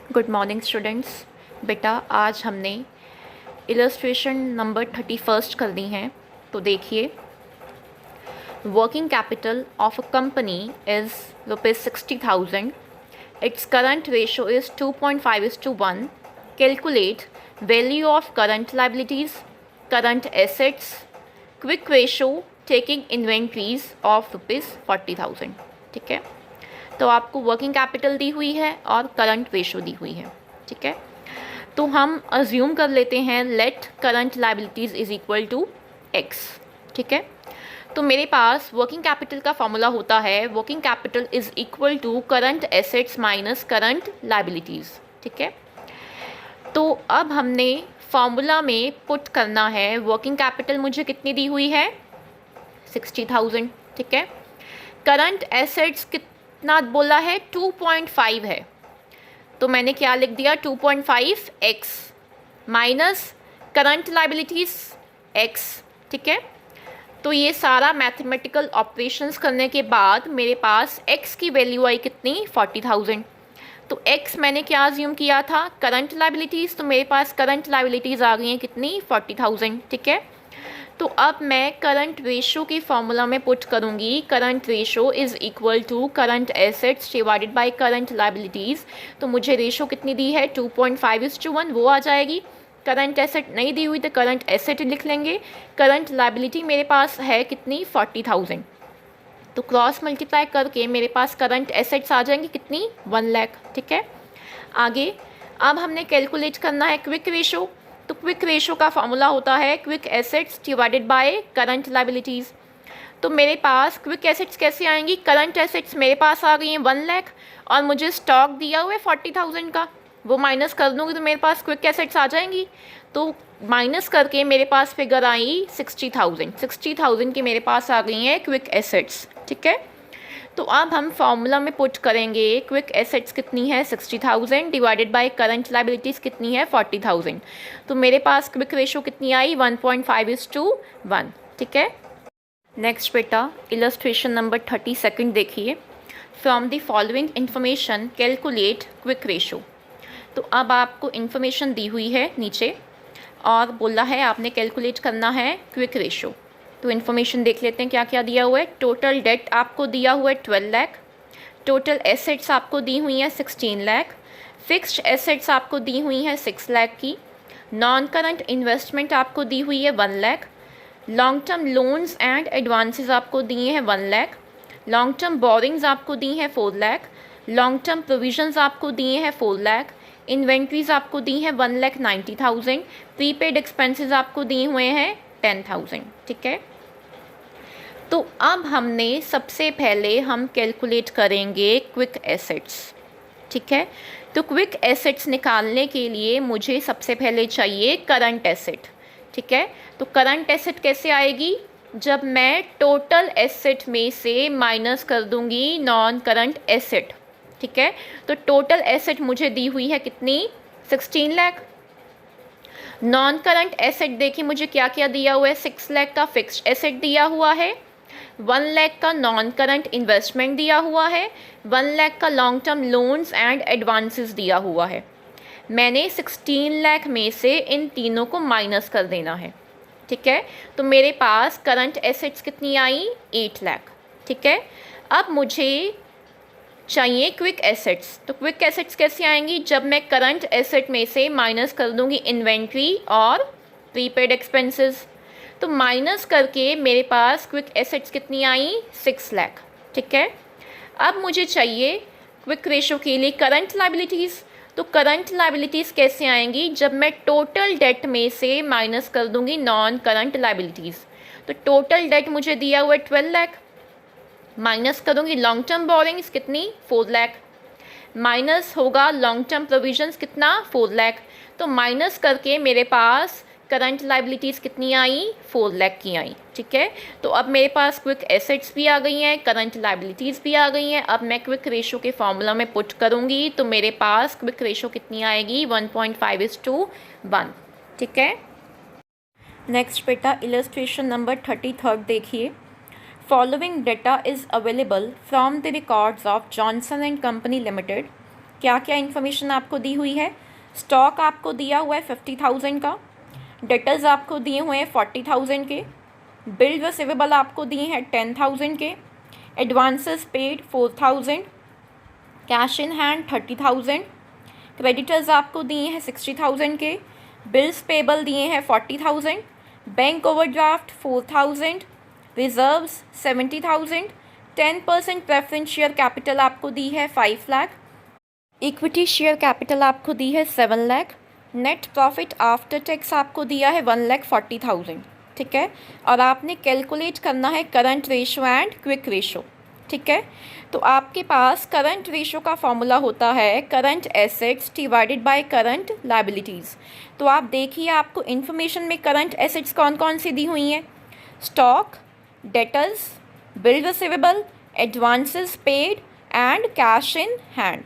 Good morning students. बेटा आज हमने इलस्ट्रेशन नंबर 31 करनी है। तो देखिए, working capital of a company is ₹60,000. Its current ratio is 2.5:1. Calculate value of current liabilities, current assets, quick ratio taking inventories of ₹40,000. ठीक है, तो आपको वर्किंग कैपिटल दी हुई है और करंट रेशो दी हुई है। ठीक है, तो हम अज्यूम कर लेते हैं let current liabilities is equal to x. ठीक है, तो मेरे पास वर्किंग कैपिटल का फॉर्मूला होता है working capital is equal to current assets minus current liabilities. ठीक है, तो अब हमने फॉर्मूला में पुट करना है वर्किंग कैपिटल मुझे कितनी दी हुई है 60,000। ठीक है, करंट एसेट्स कितना बोला है 2.5 है, तो मैंने क्या लिख दिया 2.5 x minus current liabilities x. ठीक है, तो ये सारा मैथमेटिकल ऑपरेशंस करने के बाद मेरे पास x की वैल्यू आई कितनी 40,000। तो x मैंने क्या अज्यूम किया था करंट लाइबिलिटीज़, तो मेरे पास करंट लाइबिलिटीज़ आ गई हैं कितनी 40,000। ठीक है, तो अब मैं करंट रेशो की फॉर्मूला में पुट करूँगी current ratio is equal to current assets divided by current liabilities. तो मुझे रेशो कितनी दी है 2.5:1, वो आ जाएगी। करंट एसेट नहीं दी हुई तो करंट एसेट लिख लेंगे। करंट लाइबिलिटी मेरे पास है कितनी 40,000, तो क्रॉस मल्टीप्लाई करके मेरे पास करंट एसेट्स आ जाएंगी कितनी 1 लाख। ठीक है, आगे अब हमने कैलकुलेट करना है क्विक रेशो। तो क्विक रेशो का फॉर्मूला होता है quick assets divided by current liabilities. तो मेरे पास क्विक एसेट्स कैसे आएंगी, करंट एसेट्स मेरे पास आ गई हैं 1 लाख और मुझे स्टॉक दिया हुआ है 40,000 का, वो माइनस कर दूँगी तो मेरे पास क्विक एसेट्स आ जाएंगी। तो माइनस करके मेरे पास फिगर आई 60,000 की मेरे पास आ गई हैं क्विक एसेट्स। ठीक है, तो अब हम फॉर्मूला में पुट करेंगे क्विक एसेट्स कितनी है 60,000 डिवाइडेड बाय करंट लाइबिलिटीज़ कितनी है 40,000। तो मेरे पास क्विक रेशो कितनी आई 1.5:1। ठीक है, नेक्स्ट बेटा इलस्ट्रेशन नंबर 32 देखिए। From the following information calculate quick ratio. तो अब आपको इन्फॉर्मेशन दी हुई है नीचे और बोला है आपने कैलकुलेट करना है क्विक रेशो। तो इन्फॉर्मेशन देख लेते हैं क्या क्या दिया हुआ है। टोटल डेट आपको दिया हुआ है 12 लाख, टोटल एसेट्स आपको दी हुई हैं 16 लाख, फिक्स्ड एसेट्स आपको दी हुई हैं 6 लाख की, नॉन करंट इन्वेस्टमेंट आपको दी हुई है 1 lakh, long term loans and advances आपको दिए हैं 1 लाख, लॉन्ग टर्म बोरिंग्स आपको दी हैं 4 लाख, लॉन्ग टर्म प्रोविजंस आपको दिए हैं 4 लाख, इन्वेंट्रीज आपको दी हैं 1,90,000, प्रीपेड एक्सपेंसेस आपको दिए हुए हैं 10,000। ठीक है, तो अब हमने सबसे पहले हम कैलकुलेट करेंगे क्विक एसेट्स। ठीक है, तो क्विक एसेट्स निकालने के लिए मुझे सबसे पहले चाहिए करंट एसेट। ठीक है, तो करंट एसेट कैसे आएगी, जब मैं टोटल एसेट में से माइनस कर दूंगी नॉन करंट एसेट। ठीक है, तो टोटल एसेट मुझे दी हुई है कितनी 16 लाख। नॉन करंट एसेट देखिए मुझे क्या क्या दिया हुआ है 6 लाख का फिक्स्ड एसेट दिया हुआ है, 1 लाख का नॉन करंट इन्वेस्टमेंट दिया हुआ है, 1 लाख का long term loans and advances दिया हुआ है। मैंने 16 लाख में से इन तीनों को माइनस कर देना है। ठीक है, तो मेरे पास करंट एसेट्स कितनी आई 8 लाख। ठीक है, अब मुझे चाहिए क्विक एसेट्स। तो क्विक एसेट्स कैसे आएंगी, जब मैं करंट एसेट में से माइनस कर दूंगी इन्वेंट्री और प्रीपेड एक्सपेंसेस। तो माइनस करके मेरे पास क्विक एसेट्स कितनी आई 6 लाख। ठीक है, अब मुझे चाहिए क्विक रेशो के लिए करंट लाइबिलिटीज़। तो करंट लाइबिलिटीज़ कैसे आएंगी, जब मैं टोटल डेट में से माइनस कर दूंगी नॉन करंट लाइबिलिटीज़। तो टोटल डेट मुझे दिया हुआ है 12 लाख, माइनस करूँगी लॉन्ग टर्म बोरिंग्स कितनी 4 लाख, माइनस होगा लॉन्ग टर्म प्रोविजंस कितना 4 लाख। तो माइनस करके मेरे पास करंट लाइबिलिटीज़ कितनी आई 4 लाख की आई। ठीक है, तो अब मेरे पास क्विक एसेट्स भी आ गई हैं, करंट लाइबिलिटीज़ भी आ गई हैं। अब मैं क्विक रेशो के फॉर्मूला में पुट करूँगी तो मेरे पास क्विक रेशो कितनी आएगी 1.5:1। ठीक है, नेक्स्ट बेटा इलस्ट्रेशन नंबर 33 देखिए। Following data is available from the records of Johnson and Company Limited. क्या क्या इन्फॉर्मेशन आपको दी हुई है। स्टॉक आपको दिया हुआ है 50,000 का, डेटर्स आपको दिए हुए हैं 40,000 के, बिल रिसीवेबल आपको दिए हैं 10,000 के, advances paid 4,000, cash in hand 30,000, creditors आपको दिए हैं 60,000 के, बिल्स पेबल दिए हैं 40,000, bank overdraft 4,000, reserves 70,000, 10% preference share capital आपको दी है 5 लाख, इक्विटी शेयर कैपिटल आपको दी है 7 lakh, net profit after tax आपको दिया है 1,40,000। ठीक है, और आपने कैलकुलेट करना है current ratio and quick ratio. ठीक है, तो आपके पास करंट रेशो का फॉर्मूला होता है current assets divided by current liabilities. तो आप देखिए आपको इन्फॉर्मेशन में करंट एसेट्स कौन कौन सी दी हुई हैं। Stock, debtors, bill receivable, advances paid and cash in hand.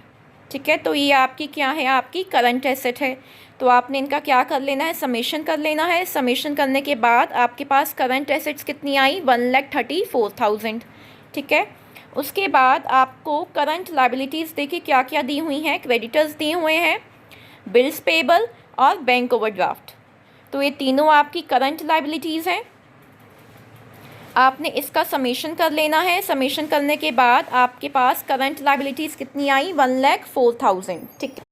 ठीक है, तो ये आपकी क्या है, आपकी करंट एसेट है। तो आपने इनका क्या कर लेना है, समेशन कर लेना है। समेशन करने के बाद आपके पास करंट एसेट्स कितनी आई, 1,34,000। ठीक है, उसके बाद आपको करंट लायबिलिटीज़ देखिए क्या क्या दी हुई हैं। क्रेडिटर्स दिए हुए हैं, बिल्स पेबल और बैंक ओवरड्राफ्ट। तो ये तीनों आपकी करंट लायबिलिटीज़ हैं। आपने इसका समेशन कर लेना है। समेशन करने के बाद आपके पास करंट लायबिलिटीज़ कितनी आई, 1,04,000। ठीक है,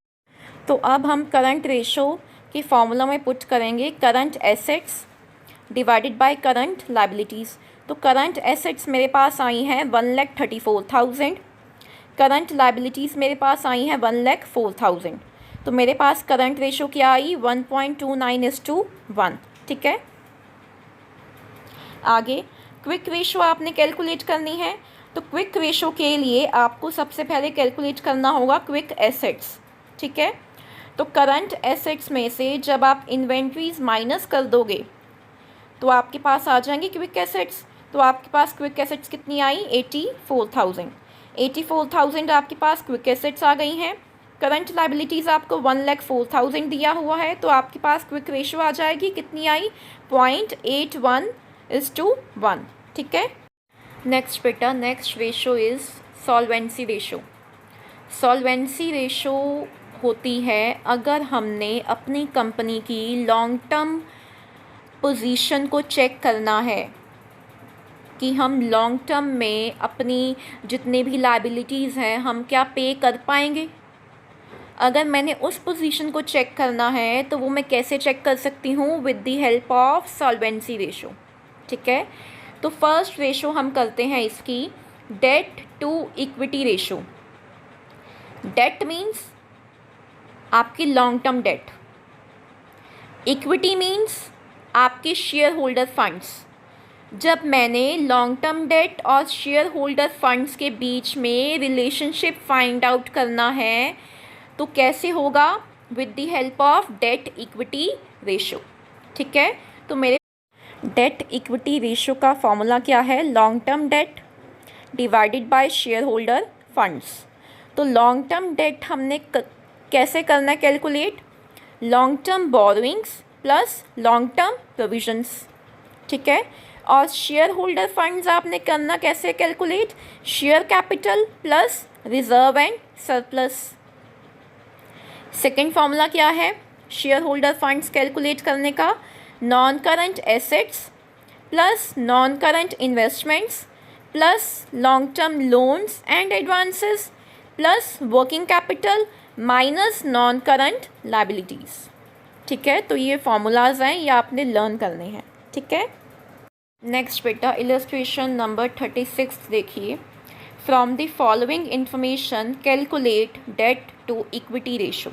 तो अब हम करंट रेशो के फॉर्मूला में पुट करेंगे current assets divided by current liabilities. तो करंट एसेट्स मेरे पास आई हैं 1,34,000, करंट लायबिलिटीज़ मेरे पास आई हैं 1,04,000। तो मेरे पास करंट रेशो क्या आई, 1.29:1। ठीक है, आगे क्विक रेशो आपने कैलकुलेट करनी है। तो क्विक रेशो के लिए आपको सबसे पहले कैलकुलेट करना होगा क्विक एसेट्स। ठीक है, तो करंट एसेट्स में से जब आप इन्वेंट्रीज माइनस कर दोगे तो आपके पास आ जाएंगे क्विक एसेट्स। तो आपके पास क्विक एसेट्स कितनी आई, 84,000। 84,000 आपके पास क्विक एसेट्स आ गई हैं। करंट लायबिलिटीज़ आपको 1,04,000 दिया हुआ है। तो आपके पास क्विक रेशो आ जाएगी, कितनी आई, 0.81:1। ठीक है, नेक्स्ट बेटा, next ratio is solvency ratio. Solvency ratio होती है अगर हमने अपनी कंपनी की लॉन्ग टर्म पोजीशन को चेक करना है कि हम लॉन्ग टर्म में अपनी जितने भी लायबिलिटीज़ हैं हम क्या पे कर पाएंगे। अगर मैंने उस पोजीशन को चेक करना है तो वो मैं कैसे चेक कर सकती हूँ, with the help of solvency ratio. ठीक है, तो फर्स्ट रेशो हम करते हैं इसकी debt to equity ratio. Debt means आपकी long term debt, equity means आपके शेयर होल्डर फंड्स। जब मैंने लॉन्ग टर्म डेट और शेयर होल्डर फंड्स के बीच में रिलेशनशिप फाइंड आउट करना है तो कैसे होगा, with the help of date equity ratio. ठीक है, तो मेरे डेट इक्विटी रेशो का फॉर्मूला क्या है, long term debt divided by share holder funds. तो लॉन्ग टर्म डेट हमने कैसे करना है calculate, long term borrowings plus long term provisions. ठीक है, और शेयर होल्डर फंड्स आपने करना कैसे calculate, share capital plus reserve and surplus. Second formula क्या है शेयर होल्डर फंड्स कैलकुलेट करने का, non current assets plus non current investments plus long term loans and advances plus working capital minus non current liabilities. ठीक है, तो ये formulas हैं, ये आपने लर्न करने हैं। ठीक है, नेक्स्ट बेटा इलस्ट्रेशन नंबर 36 देखिए। From the following information calculate debt to equity ratio.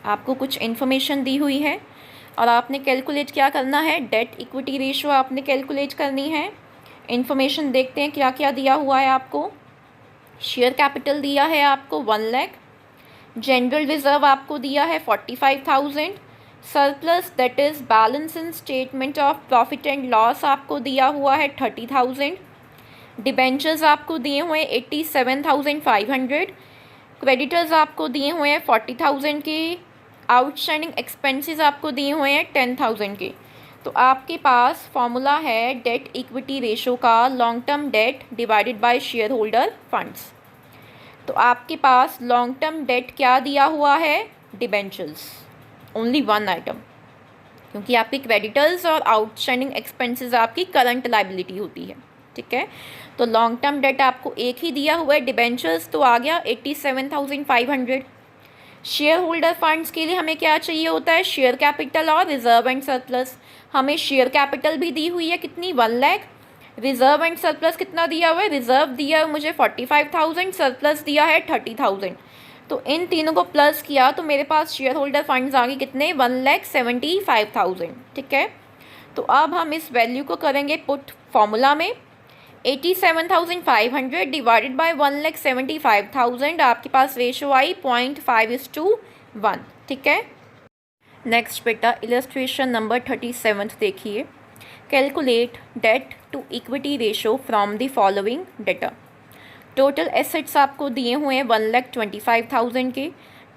आपको कुछ इन्फॉर्मेशन दी हुई है और आपने कैलकुलेट क्या करना है, डेट इक्विटी रेशो आपने कैलकुलेट करनी है। इन्फॉर्मेशन देखते हैं क्या क्या दिया हुआ है आपको। शेयर कैपिटल दिया है आपको 1 लाख, जनरल रिजर्व आपको दिया है 45,000, surplus that is balance in statement of profit and loss आपको दिया हुआ है 30,000, डिबेंचर्स आपको दिए हुए हैं 87,500, क्रेडिटर्स आपको दिए हुए हैं 40,000 के, आउटस्टैंडिंग एक्सपेंसेस आपको दिए हुए हैं 10,000 के। तो आपके पास फॉर्मूला है डेट इक्विटी रेशो का, long term debt divided by share holder funds. तो आपके पास लॉन्ग टर्म डेट क्या दिया हुआ है, डिबेंचर्स, ओनली वन आइटम, क्योंकि आपकी क्रेडिटर्स और आउटस्टैंडिंग एक्सपेंसेस आपकी करंट लाइबिलिटी होती है, ठीक है। तो लॉन्ग टर्म डेट आपको एक ही दिया हुआ है, डिबेंचर्स, तो आ गया 87,500। शेयर होल्डर फंड्स के लिए हमें क्या चाहिए होता है, शेयर कैपिटल और रिजर्व एंड सरप्लस। हमें शेयर कैपिटल भी दी हुई है कितनी, 1 लाख। रिजर्व एंड सरप्लस कितना दिया हुआ है, रिजर्व दिया है मुझे 45,000, सरप्लस दिया है 30,000। तो इन तीनों को प्लस किया तो मेरे पास शेयर होल्डर फंड्स आ गए कितने, 1,75,000, ठीक है। तो अब हम इस वैल्यू को करेंगे पुट फॉर्मूला में, 87,500 डिवाइडेड बाय 1,75,000, आपके पास रेशो आई 0.5:1, ठीक है। नेक्स्ट बेटा इलस्ट्रेशन नंबर 37 देखिए। Calculate debt to equity ratio from the following data. Total assets आपको दिए हुए हैं 1,25,000 के,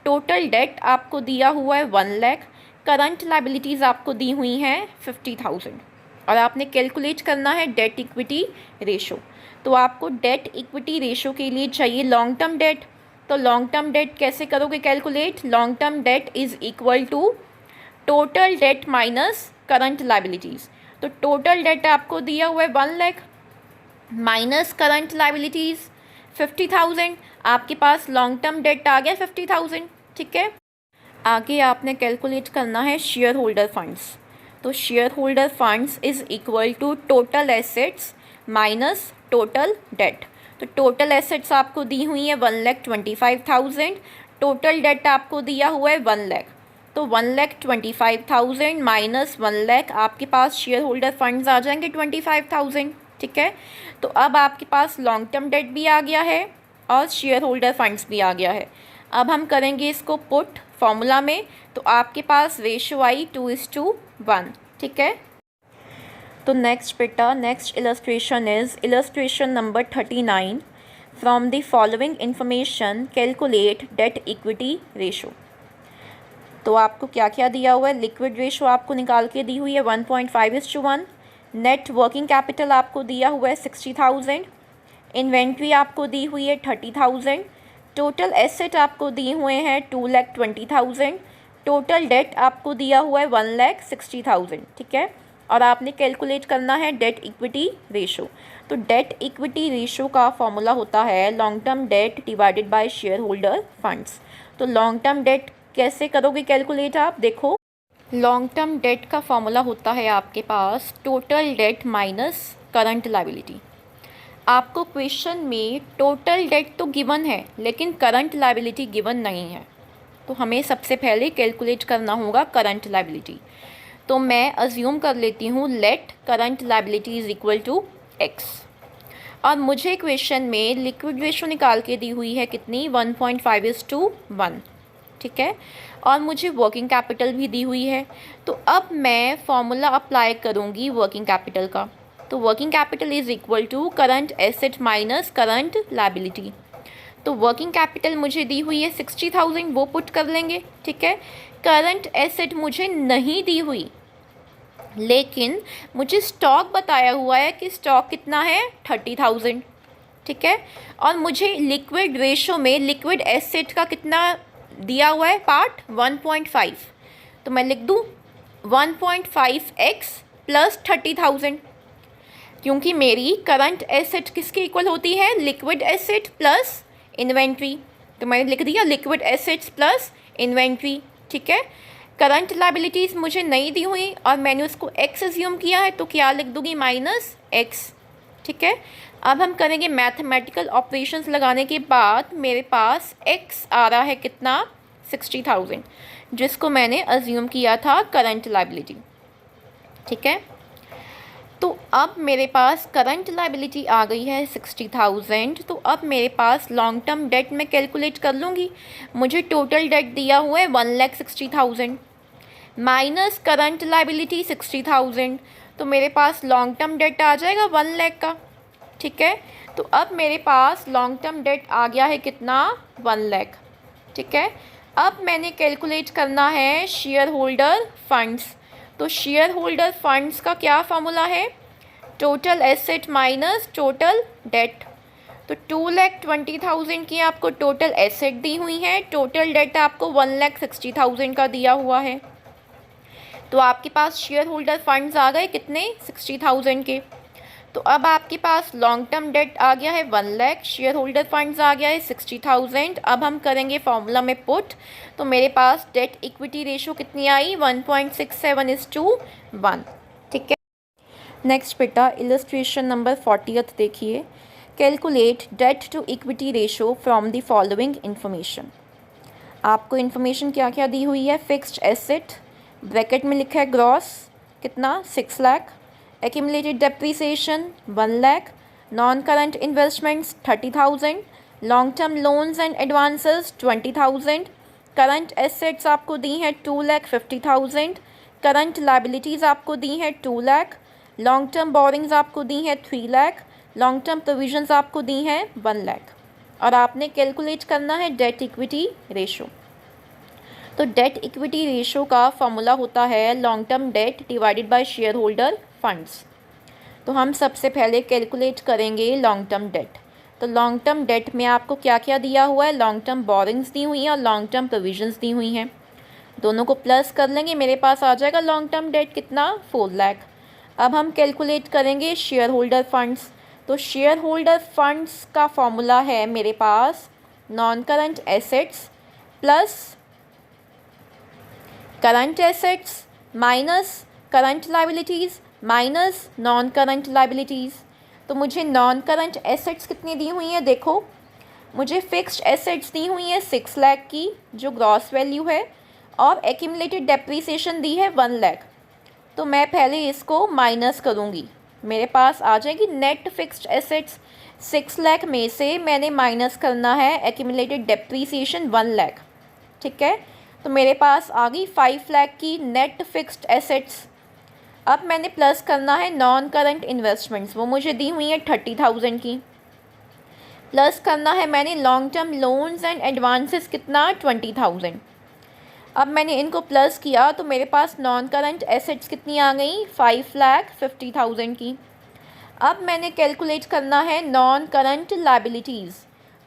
टोटल डेट आपको दिया हुआ है 1 लाख, करंट लाइबिलिटीज़ आपको दी हुई हैं 50,000 और आपने कैलकुलेट करना है डेट इक्विटी रेशो। तो आपको डेट इक्विटी रेशो के लिए चाहिए लॉन्ग टर्म डेट। तो लॉन्ग टर्म डेट कैसे करोगे calculate, long term debt is equal to total debt minus current liabilities. तो टोटल डेट आपको दिया हुआ है 1 लाख माइनस करंट लाइबिलिटीज़ 50,000, आपके पास लॉन्ग टर्म डेट आ गया 50,000, ठीक है। आगे आपने कैलकुलेट करना है शेयर होल्डर फंड्स। तो share holder funds is equal to total assets minus total debt. तो टोटल एसेट्स आपको दी हुई है 1,25,000, टोटल डेट आपको दिया हुआ है 1 लाख। तो 1,25,000 माइनस 1 लाख, आपके पास शेयर होल्डर फंड्स आ जाएंगे 25,000, ठीक है। तो अब आपके पास लॉन्ग टर्म डेट भी आ गया है और शेयर होल्डर फंड्स भी आ गया है। अब हम करेंगे इसको पुट फॉर्मूला में, तो आपके पास रेशो आई 2:1, ठीक है। तो नेक्स्ट बेटा next illustration is illustration number 39। From the following information calculate date equity ratio. तो आपको क्या क्या दिया हुआ है, लिक्विड रेशो आपको निकाल के दी हुई है 1.5:1, नेट वर्किंग कैपिटल आपको दिया हुआ है 60,000, इन्वेंट्री आपको दी हुई है 30,000, टोटल एसेट आपको दिए हुए हैं 2,20,000, टोटल डेट आपको दिया हुआ है 1,60,000, ठीक है। और आपने कैलकुलेट करना है डेट इक्विटी रेशो। तो डेट इक्विटी रेशो का फॉर्मूला होता है long term debt divided by share holder funds. तो लॉन्ग टर्म डेट कैसे करोगे कैलकुलेट, आप देखो, लॉन्ग टर्म डेट का फॉर्मूला होता है आपके पास total debt minus current liability. आपको क्वेश्चन में टोटल डेट तो गिवन है लेकिन करंट लाइबिलिटी गिवन नहीं है, तो हमें सबसे पहले कैलकुलेट करना होगा करंट लाइबिलिटी। तो मैं अज्यूम कर लेती हूँ let current liability is equal to x, और मुझे क्वेश्चन में लिक्विड रेशो निकाल के दी हुई है कितनी, 1.5:1, ठीक है, और मुझे वर्किंग कैपिटल भी दी हुई है। तो अब मैं फॉर्मूला अप्लाई करूँगी वर्किंग कैपिटल का। तो working capital is equal to current asset minus current liability. तो वर्किंग कैपिटल मुझे दी हुई है 60,000, वो पुट कर लेंगे, ठीक है। करंट एसेट मुझे नहीं दी हुई लेकिन मुझे स्टॉक बताया हुआ है कि स्टॉक कितना है 30,000, ठीक है। और मुझे लिक्विड रेशो में लिक्विड एसेट का कितना दिया हुआ है पार्ट, 1.5। तो मैं लिख दूँ 1.5x प्लस 30,000, क्योंकि मेरी करंट एसेट किसके इक्वल होती है, लिक्विड एसेट प्लस इन्वेंट्री। तो मैंने लिख दिया लिक्विड एसेट्स प्लस इन्वेंट्री, ठीक है। करंट लाइबिलिटीज़ मुझे नहीं दी हुई और मैंने उसको एक्स एज्यूम किया है, तो क्या लिख दूँगी, -x, ठीक है। अब हम करेंगे मैथमेटिकल ऑपरेशंस लगाने के बाद मेरे पास x आ रहा है कितना, 60,000, जिसको मैंने अज्यूम किया था करंट लाइबिलिटी, ठीक है। तो अब मेरे पास करंट लाइबिलिटी आ गई है 60,000। तो अब मेरे पास लॉन्ग टर्म डेट में कैलकुलेट कर लूँगी। मुझे टोटल डेट दिया हुआ है 1,60,000 माइनस करंट लाइबिलिटी 60,000, तो मेरे पास लॉन्ग टर्म डेट आ जाएगा 1 लाख का, ठीक है। तो अब मेरे पास लॉन्ग टर्म डेट आ गया है कितना, 1 लाख, ठीक है। अब मैंने कैलकुलेट करना है शेयर होल्डर फंड्स। तो शेयर होल्डर फंड्स का क्या फार्मूला है, total asset minus total debt. तो 2,20,000 की आपको टोटल एसेट दी हुई है, टोटल डेट आपको 1,60,000 का दिया हुआ है। तो आपके पास शेयर होल्डर फंड्स आ गए कितने, 60,000 के। तो अब आपके पास लॉन्ग टर्म डेट आ गया है 1 लाख, शेयर होल्डर फंड्स आ गया है 60,000। अब हम करेंगे फॉर्मूला में पुट, तो मेरे पास डेट इक्विटी रेशो कितनी आई, 1.67:1। ठीक है। नेक्स्ट बेटा इलस्ट्रेशन नंबर 40 देखिए। Calculate debt to equity ratio from the following information. आपको इन्फॉर्मेशन क्या क्या दी हुई है, फिक्स्ड एसेट ब्रैकेट में लिखा है ग्रॉस कितना 6 lakh, accumulated depreciation 1 lakh, non current investments 30,000, long term loans and advances 20,000, current assets आपको दी हैं 2,50,000, करंट लाइबिलिटीज़ आपको दी हैं 2 लाख, लॉन्ग टर्म बोरिंग्स आपको दी हैं 3 लाख, लॉन्ग टर्म प्रोविजंस आपको दी हैं 1 लाख। और आपने कैलकुलेट करना है डेट इक्विटी रेशो। तो डेट इक्विटी रेशो का फॉर्मूला होता है long term debt divided by share holder funds. तो हम सबसे पहले कैलकुलेट करेंगे लॉन्ग टर्म डेट। तो लॉन्ग टर्म डेट में आपको क्या क्या दिया हुआ है, लॉन्ग टर्म बोरिंग्स दी हुई हैं और लॉन्ग टर्म प्रोविजंस दी हुई हैं। दोनों को प्लस कर लेंगे, मेरे पास आ जाएगा लॉन्ग टर्म डेट कितना, 4 लाख। अब हम कैलकुलेट करेंगे शेयर होल्डर फंड्स। तो शेयर होल्डर फंड्स का फॉर्मूला है मेरे पास non current assets plus current assets minus current liabilities minus non current liabilities. तो मुझे नॉन करंट एसेट्स कितनी दी हुई हैं, देखो मुझे फिक्स्ड एसेट्स दी हुई हैं 6 लाख की जो ग्रॉस वैल्यू है, और एक्यूमुलेटेड डेप्रीसिएशन दी है 1 लाख। तो मैं पहले इसको माइनस करूँगी, मेरे पास आ जाएगी नेट फिक्स्ड एसेट्स। 6 लाख में से मैंने माइनस करना है एक्यूमुलेटेड डेप्रीसिएशन 1 लाख। ठीक है, तो मेरे पास आ गई 5 लाख की नेट फिक्स्ड एसेट्स। अब मैंने प्लस करना है नॉन करंट इन्वेस्टमेंट्स, वो मुझे दी हुई है 30,000 की। प्लस करना है मैंने long term loans and advances कितना, 20,000। अब मैंने इनको प्लस किया तो मेरे पास नॉन करंट एसेट्स कितनी आ गई, 5,50,000 की। अब मैंने कैलकुलेट करना है नॉन करंट लाइबिलिटीज़।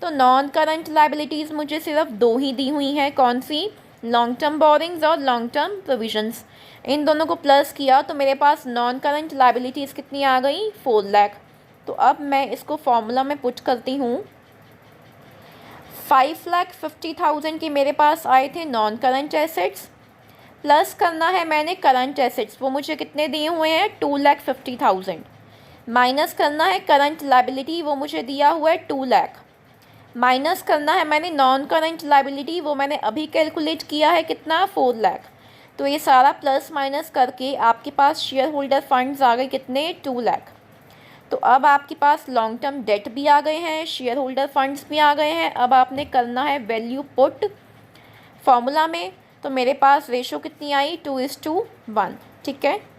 तो नॉन करंट लाइबिलिटीज़ मुझे सिर्फ 2 ही दी हुई हैं, कौन सी, लॉन्ग टर्म बोरिंग्स और लॉन्ग टर्म प्रोविजंस। इन दोनों को प्लस किया तो मेरे पास नॉन करंट लाइबिलिटीज़ कितनी आ गई, 4 लाख। तो अब मैं इसको फॉर्मूला में पुट करती हूँ। 5,50,000 के मेरे पास आए थे नॉन करंट एसेट्स, प्लस करना है मैंने करंट एसेट्स, वो मुझे कितने दिए हुए हैं, 2,50,000, माइनस करना है करंट लाइबिलिटी, वो मुझे दिया हुआ है 2 लाख, माइनस करना है मैंने नॉन करंट लाइबिलिटी, वो मैंने अभी कैलकुलेट किया है कितना, 4 लाख। तो ये सारा प्लस माइनस करके आपके पास शेयर होल्डर फंड्स आ गए कितने, 2 लाख। तो अब आपके पास लॉन्ग टर्म डेट भी आ गए हैं, शेयर होल्डर फंड्स भी आ गए हैं। अब आपने करना है वैल्यू पुट फॉर्मूला में। तो मेरे पास रेशो कितनी आई, 2:1। ठीक है।